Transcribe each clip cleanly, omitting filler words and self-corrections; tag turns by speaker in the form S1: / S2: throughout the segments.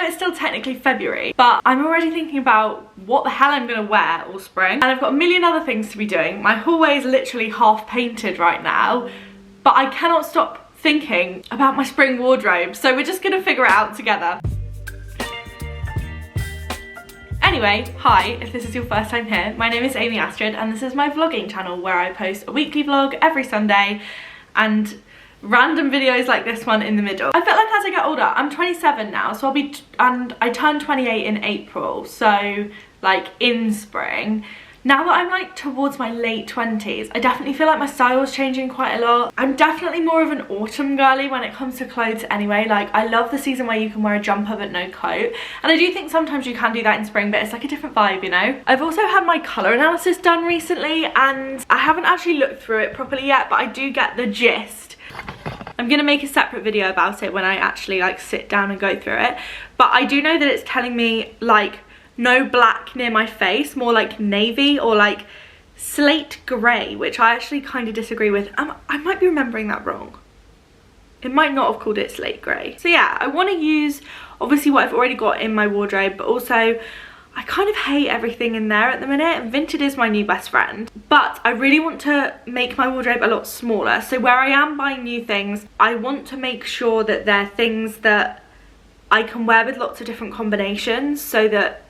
S1: it's still technically February, but I'm already thinking about what the hell I'm gonna wear all spring. And I've got a million other things to be doing. My hallway is literally half painted right now, but I cannot stop thinking about my spring wardrobe. So we're just gonna figure it out together. Anyway, hi, if this is your first time here, my name is Astrid and this is my vlogging channel where I post a weekly vlog every Sunday and random videos like this one in the middle. I feel like as I get older, I'm 27 now, so and I turned 28 in April, so like in spring. Now that I'm like towards my late 20s, I definitely feel like my style is changing quite a lot. I'm definitely more of an autumn girly when it comes to clothes anyway. Like I love the season where you can wear a jumper but no coat. And I do think sometimes you can do that in spring, but it's like a different vibe, you know? I've also had my colour analysis done recently and I haven't actually looked through it properly yet, but I do get the gist. I'm gonna make a separate video about it when I actually like sit down and go through it. But I do know that it's telling me like no black near my face, more like navy or like slate grey, which I actually kind of disagree with. I might be remembering that wrong. It might not have called it slate grey. So yeah, I want to use obviously what I've already got in my wardrobe, but also I kind of hate everything in there at the minute. Vinted is my new best friend, but I really want to make my wardrobe a lot smaller. So where I am buying new things, I want to make sure that they're things that I can wear with lots of different combinations so that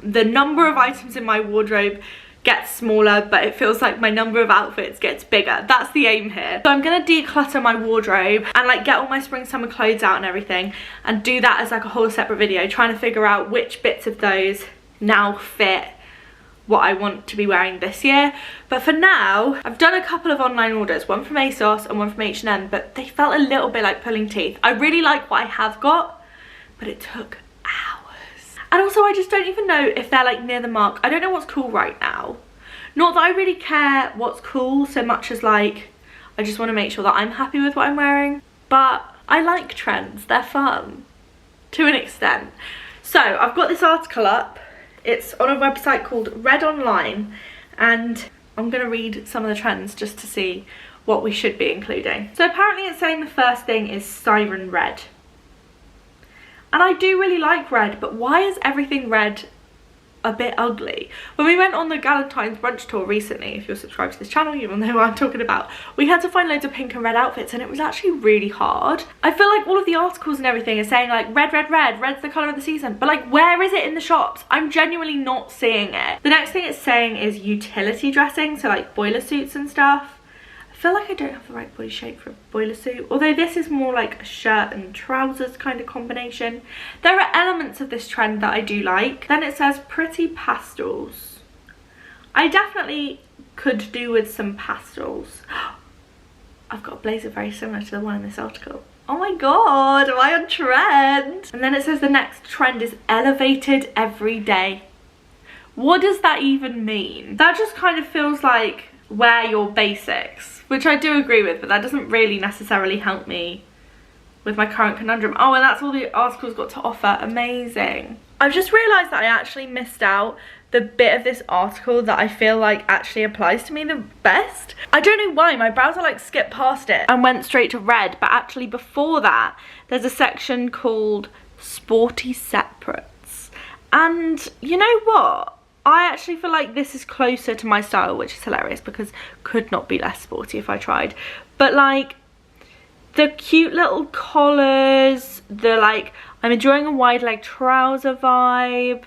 S1: the number of items in my wardrobe gets smaller, but it feels like my number of outfits gets bigger. That's the aim here. So I'm gonna declutter my wardrobe and like get all my spring summer clothes out and everything and do that as like a whole separate video, trying to figure out which bits of those now fit what I want to be wearing this year. But for now, I've done a couple of online orders, one from ASOS and one from H&M, but they felt a little bit like pulling teeth. I really like what I have got, but it took hours. And also I just don't even know if they're like near the mark. I don't know what's cool right now. Not that I really care what's cool so much as like, I just want to make sure that I'm happy with what I'm wearing. But I like trends, they're fun to an extent. So I've got this article up. It's on a website called Red Online and I'm going to read some of the trends just to see what we should be including. So apparently it's saying the first thing is siren red. And I do really like red, but why is everything red a bit ugly? When we went on the Galentine's brunch tour recently, if you're subscribed to this channel, you will know what I'm talking about. We had to find loads of pink and red outfits and it was actually really hard. I feel like all of the articles and everything are saying like red, red, red, red's the colour of the season. But like, where is it in the shops? I'm genuinely not seeing it. The next thing it's saying is utility dressing, so like boiler suits and stuff. I feel like I don't have the right body shape for a boiler suit, although this is more like a shirt and trousers kind of combination. There are elements of this trend that I do like. Then it says pretty pastels. I definitely could do with some pastels. I've got a blazer very similar to the one in this article. Oh my god, am I on trend? And then it says the next trend is elevated every day. What does that even mean? That just kind of feels like wear your basics, which I do agree with, but that doesn't really necessarily help me with my current conundrum. Oh, and that's all the article's got to offer. Amazing. I've just realised that I actually missed out the bit of this article that I feel like actually applies to me the best. I don't know why, my browser like skipped past it and went straight to red, but actually before that there's a section called sporty separates. And you know what? I actually feel like this is closer to my style, which is hilarious because could not be less sporty if I tried. But like the cute little collars, the like I'm enjoying a wide leg trouser vibe.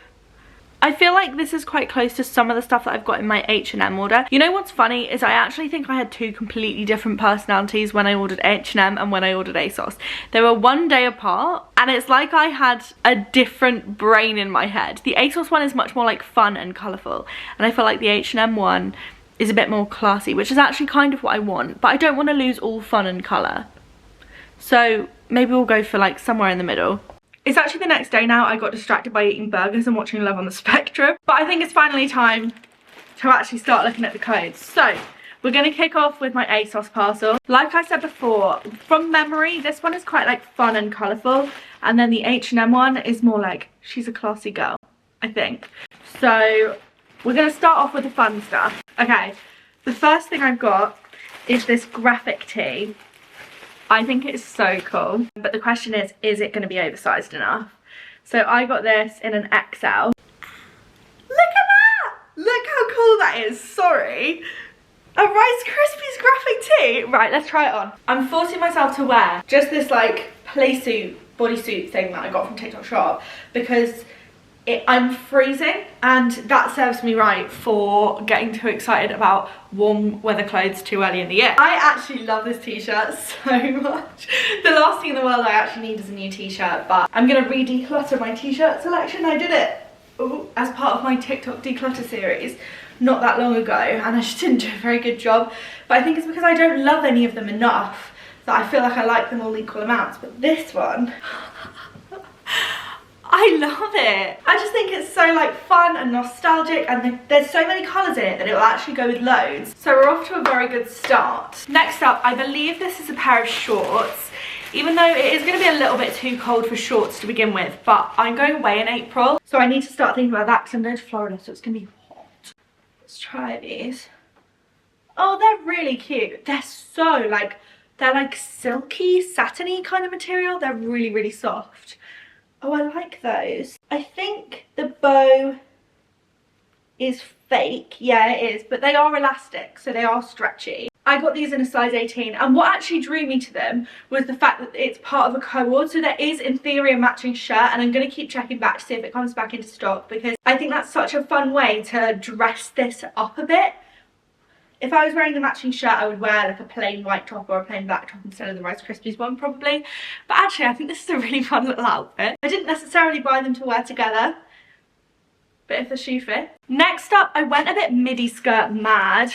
S1: I feel like this is quite close to some of the stuff that I've got in my H&M order. You know what's funny is I actually think I had two completely different personalities when I ordered H&M and when I ordered ASOS. They were one day apart and it's like I had a different brain in my head. The ASOS one is much more like fun and colourful and I feel like the H&M one is a bit more classy, which is actually kind of what I want, but I don't want to lose all fun and colour. So maybe we'll go for like somewhere in the middle. It's actually the next day now. I got distracted by eating burgers and watching Love on the Spectrum. But I think it's finally time to actually start looking at the clothes. So we're going to kick off with my ASOS parcel. Like I said before, from memory, this one is quite like fun and colourful. And then the H&M one is more like, she's a classy girl, I think. So we're going to start off with the fun stuff. Okay, the first thing I've got is this graphic tee. I think it's so cool, but the question is it going to be oversized enough? So I got this in an XL. Look at that! Look how cool that is, sorry. A Rice Krispies graphic tee. Right, let's try it on. I'm forcing myself to wear just this like play suit, bodysuit thing that I got from TikTok Shop because I'm freezing and that serves me right for getting too excited about warm weather clothes too early in the year. I actually love this t-shirt so much. The last thing in the world I actually need is a new t-shirt, but I'm gonna re-declutter my t-shirt selection. I did it as part of my TikTok declutter series not that long ago and I just didn't do a very good job, but I think it's because I don't love any of them enough that I feel like I like them all equal amounts. But this one, I love it. I just think it's so like fun and nostalgic, and there's so many colours in it that it will actually go with loads. So we're off to a very good start. Next up, I believe this is a pair of shorts, even though it is going to be a little bit too cold for shorts to begin with, but I'm going away in April, so I need to start thinking about that because I'm going to Florida, so it's going to be hot. Let's try these. Oh, they're really cute. They're so like, they're like silky, satiny kind of material. They're really, really soft. Oh, I like those. I think the bow is fake. Yeah, it is, but they are elastic, so they are stretchy. I got these in a size 18, and what actually drew me to them was the fact that it's part of a co-ord, so there is in theory a matching shirt, and I'm going to keep checking back to see if it comes back into stock because I think that's such a fun way to dress this up a bit. If I was wearing the matching shirt, I would wear like a plain white top or a plain black top instead of the Rice Krispies one probably. But actually, I think this is a really fun little outfit. I didn't necessarily buy them to wear together, but if the shoe fits. Next up, I went a bit midi skirt mad.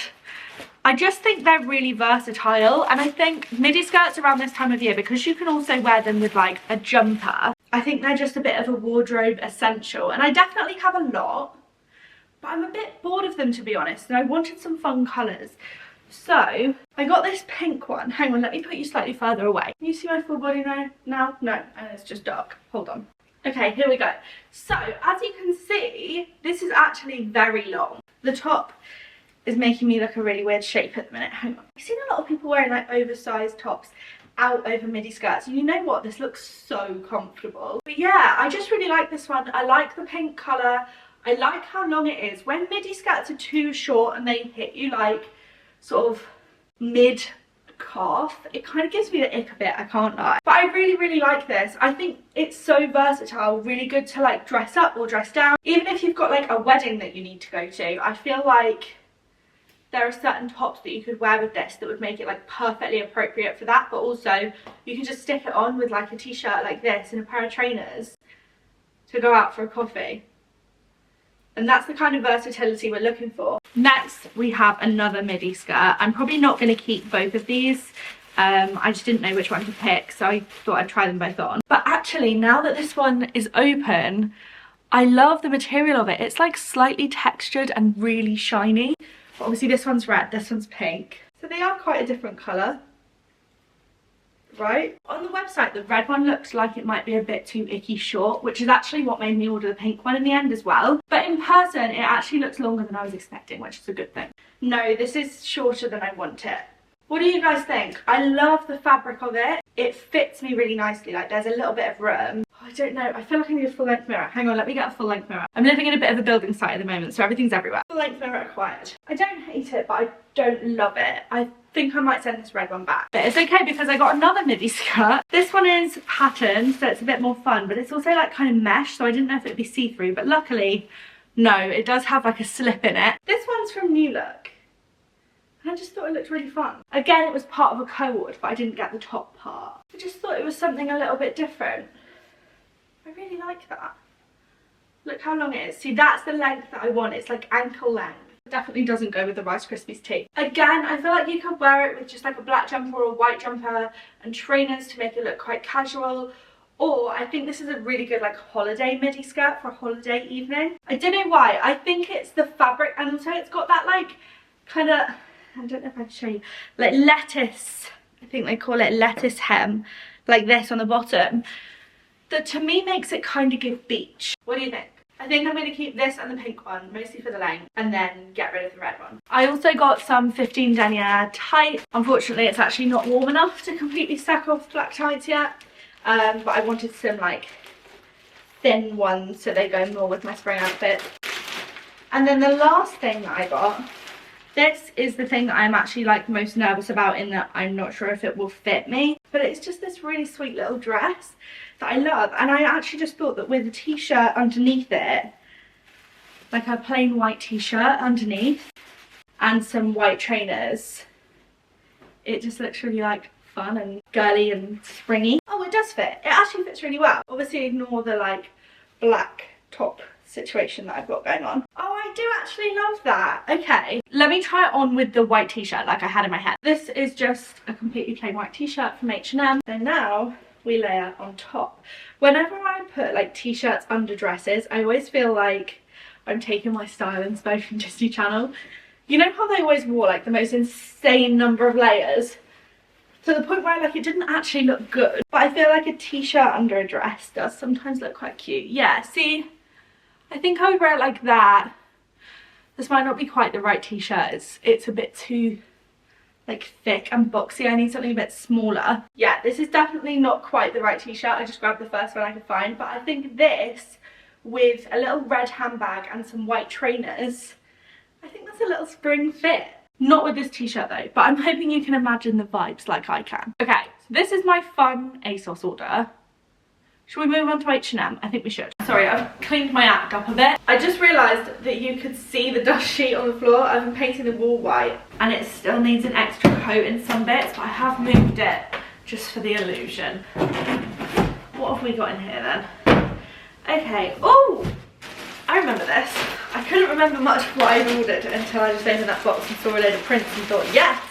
S1: I just think they're really versatile, and I think midi skirts around this time of year, because you can also wear them with like a jumper, I think they're just a bit of a wardrobe essential, and I definitely have a lot. But I'm a bit bored of them, to be honest, and I wanted some fun colours. So I got this pink one. Hang on, let me put you slightly further away. Can you see my full body now? No, it's just dark. Hold on. Okay, here we go. So as you can see, this is actually very long. The top is making me look a really weird shape at the minute. Hang on. I've seen a lot of people wearing like oversized tops out over midi skirts, and you know what? This looks so comfortable. But yeah, I just really like this one. I like the pink colour. I like how long it is. When midi skirts are too short and they hit you like sort of mid calf, it kind of gives me the ick a bit, I can't lie. But I really, really like this. I think it's so versatile, really good to like dress up or dress down. Even if you've got like a wedding that you need to go to, I feel like there are certain tops that you could wear with this that would make it like perfectly appropriate for that, but also you can just stick it on with like a t-shirt like this and a pair of trainers to go out for a coffee. And that's the kind of versatility we're looking for. Next, we have another midi skirt. I'm probably not going to keep both of these. I just didn't know which one to pick, so I thought I'd try them both on. But actually, now that this one is open, I love the material of it. It's like slightly textured and really shiny. But obviously this one's red, this one's pink. So they are quite a different colour. Right? On the website, the red one looks like it might be a bit too icky short, which is actually what made me order the pink one in the end as well. But in person, it actually looks longer than I was expecting, which is a good thing. No, this is shorter than I want it. What do you guys think? I love the fabric of it. It fits me really nicely, like there's a little bit of room. I don't know, I feel like I need a full length mirror. Hang on, let me get a full length mirror. I'm living in a bit of a building site at the moment, so everything's everywhere. Full length mirror required. I don't hate it, but I don't love it. I think I might send this red one back. But it's okay because I got another midi skirt. This one is patterned, so it's a bit more fun, but it's also like kind of mesh, so I didn't know if it'd be see-through, but luckily, no, it does have like a slip in it. This one's from New Look. I just thought it looked really fun. Again, it was part of a co-ord, but I didn't get the top part. I just thought it was something a little bit different. I really like that. Look how long it is. See, that's the length that I want. It's like ankle length. It definitely doesn't go with the Rice Krispies tee. Again, I feel like you could wear it with just like a black jumper or a white jumper and trainers to make it look quite casual. Or I think this is a really good like holiday midi skirt for a holiday evening. I don't know why. I think it's the fabric, and also it's got that like kind of, I don't know if I can show you, like lettuce, I think they call it lettuce hem, like this on the bottom, that to me makes it kind of give beach. What do you think? I think I'm going to keep this and the pink one, mostly for the length, and then get rid of the red one. I also got some 15 denier tights. Unfortunately, it's actually not warm enough to completely sack off black tights yet, but I wanted some like thin ones so they go more with my spring outfit. And then the last thing that I got, this is the thing that I'm actually like most nervous about, in that I'm not sure if it will fit me, but it's just this really sweet little dress that I love. And I actually just thought that with a t-shirt underneath it, like a plain white t-shirt underneath and some white trainers, it just looks really like fun and girly and springy. Oh, it does fit. It actually fits really well. Obviously ignore the like black top situation that I've got going on. Oh, I do actually love that. Okay, let me try it on with the white t-shirt like I had in my head. This is just a completely plain white t-shirt from H&M. So now we layer on top. Whenever I put like t-shirts under dresses, I always feel like I'm taking my style inspo from Disney Channel. You know how they always wore like the most insane number of layers? To the point where like it didn't actually look good. But I feel like a t-shirt under a dress does sometimes look quite cute. Yeah, see? I think I would wear it like that. This might not be quite the right t-shirt. It's a bit too like thick and boxy. I need something a bit smaller. Yeah, this is definitely not quite the right t-shirt. I just grabbed the first one I could find. But I think this, with a little red handbag and some white trainers, I think that's a little spring fit. Not with this t-shirt though, but I'm hoping you can imagine the vibes like I can. Okay, so this is my fun ASOS order. Should we move on to H&M? I think we should. Sorry, I've cleaned my act up a bit. I just realised that you could see the dust sheet on the floor. I've been painting the wall white and it still needs an extra coat in some bits, but I have moved it just for the illusion. What have we got in here then? Okay, oh! I remember this. I couldn't remember much of what I'd ordered until I just opened that box and saw a load of prints and thought, yes!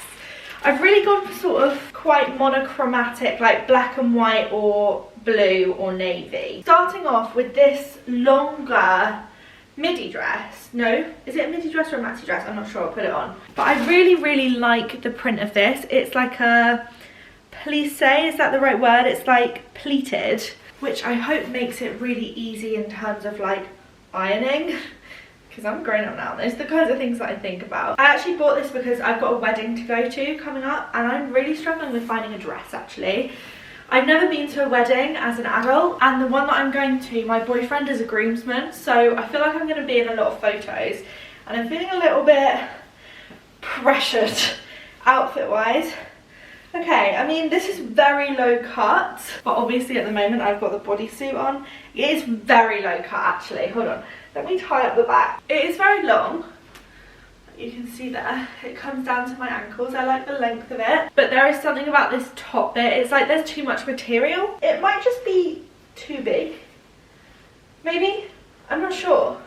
S1: I've really gone for sort of quite monochromatic, like black and white or blue or navy. Starting off with this longer midi dress. No, is it a midi dress or a maxi dress? I'm not sure, I'll put it on. But I really like the print of this. It's like a plissé, is that the right word? It's like pleated, which I hope makes it really easy in terms of like ironing. Because I'm grown up now. Those are the kinds of things that I think about. I actually bought this because I've got a wedding to go to coming up and I'm really struggling with finding a dress actually. I've never been to a wedding as an adult, and the one that I'm going to, my boyfriend is a groomsman, so I feel like I'm going to be in a lot of photos and I'm feeling a little bit pressured outfit wise. Okay, I mean this is very low cut, but obviously at the moment I've got the bodysuit on. It is very low cut actually. Hold on, let me tie up the back. It is very long, you can see there. It comes down to my ankles. I like the length of it, but there is something about this top bit. It's like there's too much material. It might just be too big, maybe, I'm not sure.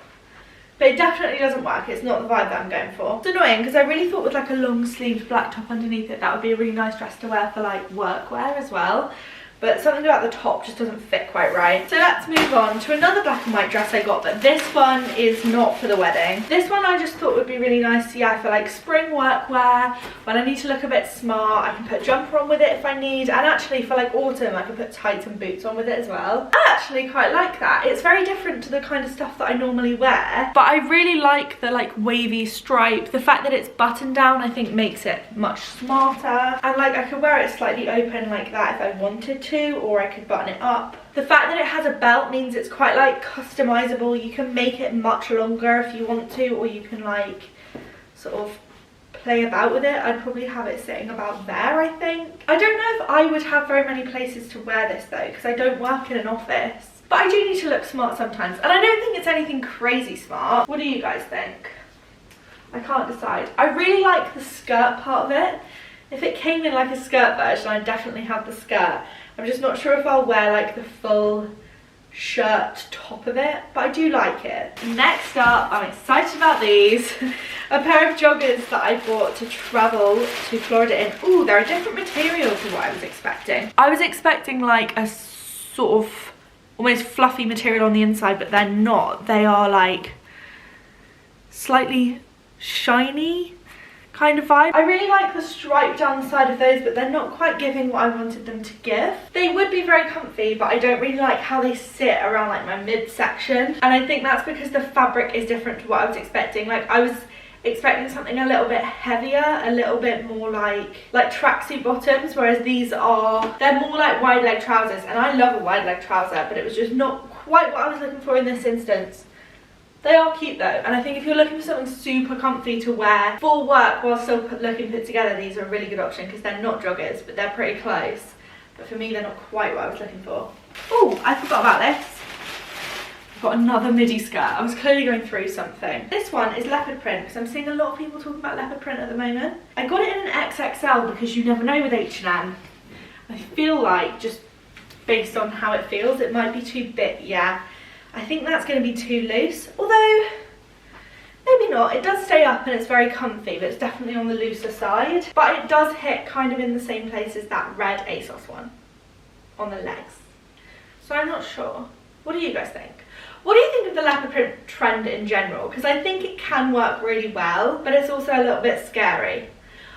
S1: But it definitely doesn't work. It's not the vibe that I'm going for. It's annoying because I really thought with like a long sleeved black top underneath it, that would be a really nice dress to wear for like workwear as well. But something about the top just doesn't fit quite right. So let's move on to another black and white dress I got, but this one is not for the wedding. This one I just thought would be really nice, yeah, for like spring workwear, when I need to look a bit smart. I can put a jumper on with it if I need, and actually for like autumn I can put tights and boots on with it as well. I actually quite like that. It's very different to the kind of stuff that I normally wear, but I really like the like wavy stripe. The fact that it's button down I think makes it much smarter, and like I could wear it slightly open like that if I wanted to, or I could button it up. The fact that it has a belt means it's quite like customizable. You can make it much longer if you want to, or you can like sort of play about with it. I'd probably have it sitting about there, I think. I don't know if I would have very many places to wear this though, because I don't work in an office, but I do need to look smart sometimes, and I don't think it's anything crazy smart. What do you guys think? I can't decide. I really like the skirt part of it. If it came in like a skirt version, I'd definitely have the skirt. I'm just not sure if I'll wear like the full shirt top of it, but I do like it. Next up, I'm excited about these. A pair of joggers that I bought to travel to Florida in. Ooh, they're a different material to what I was expecting. I was expecting like a sort of almost fluffy material on the inside, but they're not. They are like slightly shiny kind of vibe. I really like the stripe down the side of those, but they're not quite giving what I wanted them to give. They would be very comfy, but I don't really like how they sit around like my midsection, and I think that's because the fabric is different to what I was expecting. Like I was expecting something a little bit heavier, a little bit more like tracksuit bottoms, whereas these are, they're more like wide leg trousers, and I love a wide leg trouser, but it was just not quite what I was looking for in this instance. They are cute though, and I think if you're looking for something super comfy to wear for work while still looking put together, these are a really good option because they're not joggers, but they're pretty close. But for me, they're not quite what I was looking for. Oh, I forgot about this. I've got another midi skirt. I was clearly going through something. This one is leopard print because I'm seeing a lot of people talking about leopard print at the moment. I got it in an XXL because you never know with H&M. I feel like, just based on how it feels, it might be too big. Yeah, I think that's going to be too loose, although maybe not. It does stay up and it's very comfy, but it's definitely on the looser side. But it does hit kind of in the same place as that red ASOS one on the legs. So I'm not sure. What do you guys think? What do you think of the leopard print trend in general? Because I think it can work really well, but it's also a little bit scary.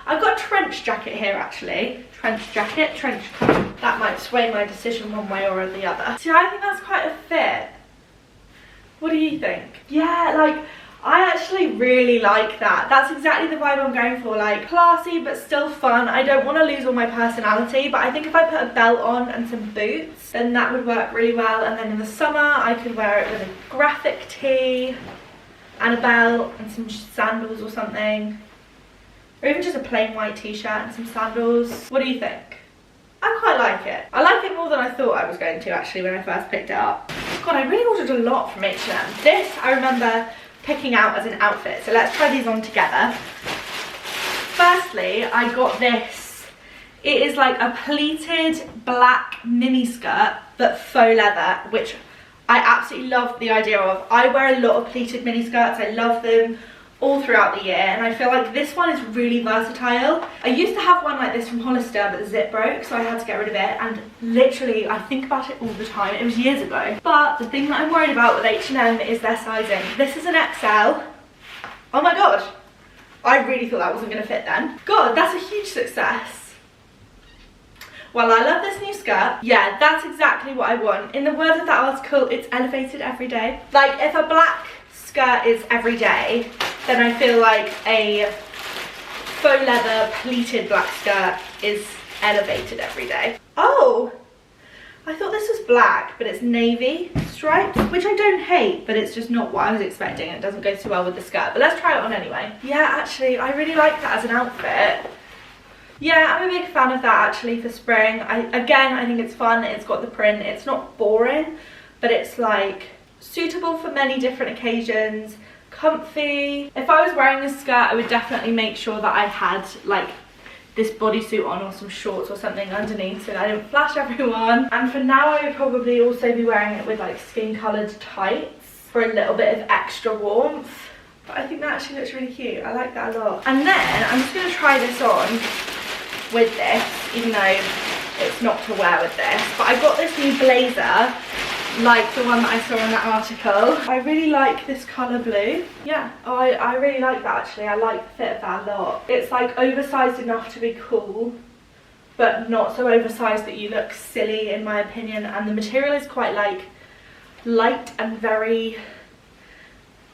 S1: I've got a trench jacket here actually. Trench jacket, trench coat. That might sway my decision one way or the other. See, I think that's quite a fit. What do you think? Yeah, like, I actually really like that. That's exactly the vibe I'm going for, like classy but still fun. I don't want to lose all my personality, but I think if I put a belt on and some boots, then that would work really well. And then in the summer, I could wear it with a graphic tee and a belt and some sandals or something. Or even just a plain white t-shirt and some sandals. What do you think? I quite like it. I like it more than I thought I was going to actually when I first picked it up. God, I really ordered a lot from H&M. This I remember picking out as an outfit, so let's try these on together. Firstly, I got this. It is like a pleated black mini skirt but faux leather, which I absolutely love the idea of. I wear a lot of pleated mini skirts. I love them all throughout the year, and I feel like this one is really versatile. I used to have one like this from Hollister, but the zip broke, so I had to get rid of it, and literally I think about it all the time. It was years ago. But the thing that I'm worried about with H&M is their sizing. This is an XL. Oh my god, I really thought that wasn't going to fit then. God, that's a huge success. Well, I love this new skirt. Yeah, that's exactly what I want. In the words of that article, it's elevated every day. Like, if a black skirt is every day, then I feel like a faux leather pleated black skirt is elevated every day. Oh, I thought this was black, but it's navy stripes, which I don't hate, but it's just not what I was expecting. It doesn't go too well with the skirt, but let's try it on anyway. Yeah, actually, I really like that as an outfit. Yeah, I'm a big fan of that actually for spring. Again, I think it's fun. It's got the print. It's not boring, but it's like suitable for many different occasions. Comfy. If I was wearing this skirt, I would definitely make sure that I had like this bodysuit on or some shorts or something underneath so that I didn't flash everyone. And for now, I would probably also be wearing it with like skin coloured tights for a little bit of extra warmth. But I think that actually looks really cute. I like that a lot. And then I'm just going to try this on with this, even though it's not to wear with this. But I got this new blazer, like the one that I saw in that article. I really like this colour blue. Yeah, oh, I really like that actually. I like the fit of that a lot. It's like oversized enough to be cool, but not so oversized that you look silly in my opinion. And the material is quite like light and very,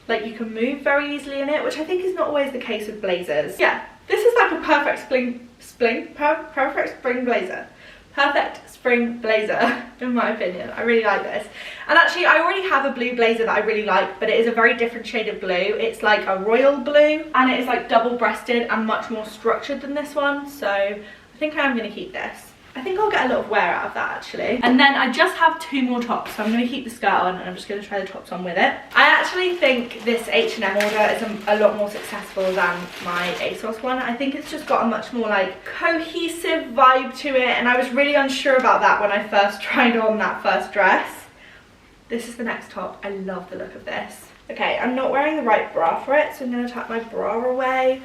S1: like you can move very easily in it, which I think is not always the case with blazers. Yeah, this is like a perfect perfect spring blazer. Perfect spring blazer, in my opinion. I really like this. And actually, I already have a blue blazer that I really like, but it is a very different shade of blue. It's like a royal blue, and it is like double-breasted and much more structured than this one. So I think I am going to keep this. I think I'll get a lot of wear out of that actually. And then I just have 2 more tops, so I'm going to keep the skirt on and I'm just going to try the tops on with it. I actually think this H&M order is a lot more successful than my ASOS one. I think it's just got a much more like cohesive vibe to it, and I was really unsure about that when I first tried on that first dress. This is the next top. I love the look of this. Okay, I'm not wearing the right bra for it, so I'm going to tuck my bra away.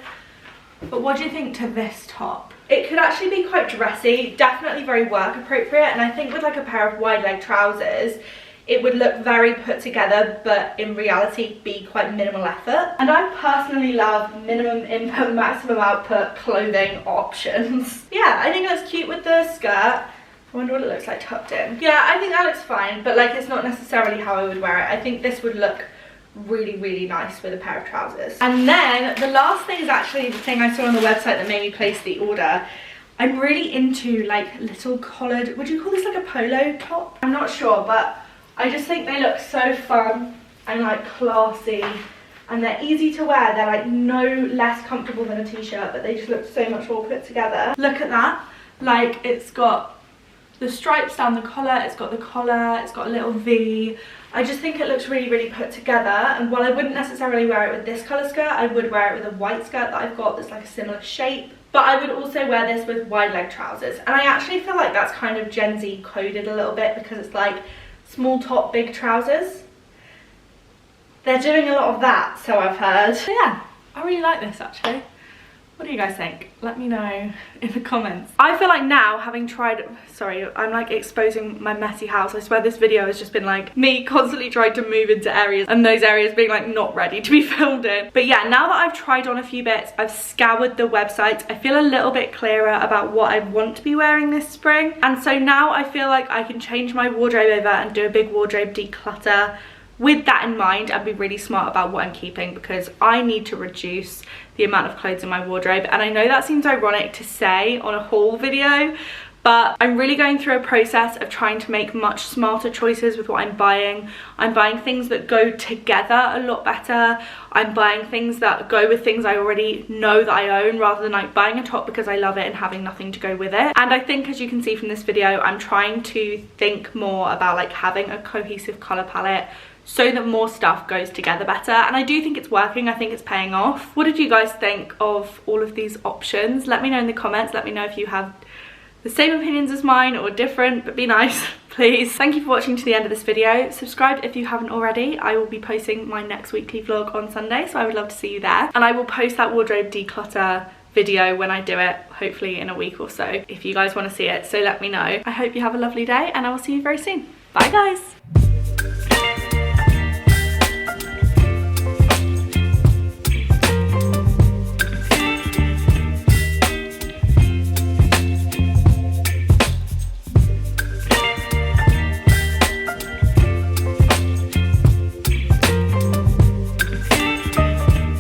S1: But what do you think to this top? It could actually be quite dressy, definitely very work appropriate, and I think with like a pair of wide leg trousers, it would look very put together, but in reality be quite minimal effort. And I personally love minimum input, maximum output clothing options. Yeah, I think that's cute with the skirt. I wonder what it looks like tucked in. Yeah, I think that looks fine, but like it's not necessarily how I would wear it. I think this would look really nice with a pair of trousers. And then the last thing is actually the thing I saw on the website that made me place the order. I'm really into like little collared, would you call this like a polo top? I'm not sure, but I just think they look so fun and like classy, and they're easy to wear. They're like no less comfortable than a t-shirt, but they just look so much more put together. Look at that. Like, it's got the stripes down the collar, it's got the collar, it's got a little V. I just think it looks really, really put together. And while I wouldn't necessarily wear it with this colour skirt, I would wear it with a white skirt that I've got that's like a similar shape. But I would also wear this with wide leg trousers. And I actually feel like that's kind of Gen Z coded a little bit, because it's like small top, big trousers. They're doing a lot of that, so I've heard. So yeah, I really like this actually. What do you guys think? Let me know in the comments. I feel like now, having tried, sorry, I'm like exposing my messy house. I swear this video has just been like me constantly trying to move into areas, and those areas being like not ready to be filmed in. But yeah, now that I've tried on a few bits, I've scoured the website, I feel a little bit clearer about what I want to be wearing this spring. And so now I feel like I can change my wardrobe over and do a big wardrobe declutter with that in mind, and be really smart about what I'm keeping, because I need to reduce the amount of clothes in my wardrobe. And I know that seems ironic to say on a haul video, but I'm really going through a process of trying to make much smarter choices with what I'm buying. I'm buying things that go together a lot better. I'm buying things that go with things I already know that I own, rather than like buying a top because I love it and having nothing to go with it. And I think, as you can see from this video, I'm trying to think more about like having a cohesive colour palette, so that more stuff goes together better. And I do think it's working. I think it's paying off. What did you guys think of all of these options? Let me know in the comments. Let me know if you have the same opinions as mine or different, but be nice, please. Thank you for watching to the end of this video. Subscribe if you haven't already. I will be posting my next weekly vlog on Sunday, so I would love to see you there. And I will post that wardrobe declutter video when I do it, hopefully in a week or so, if you guys want to see it. So let me know. I hope you have a lovely day, and I will see you very soon. Bye guys.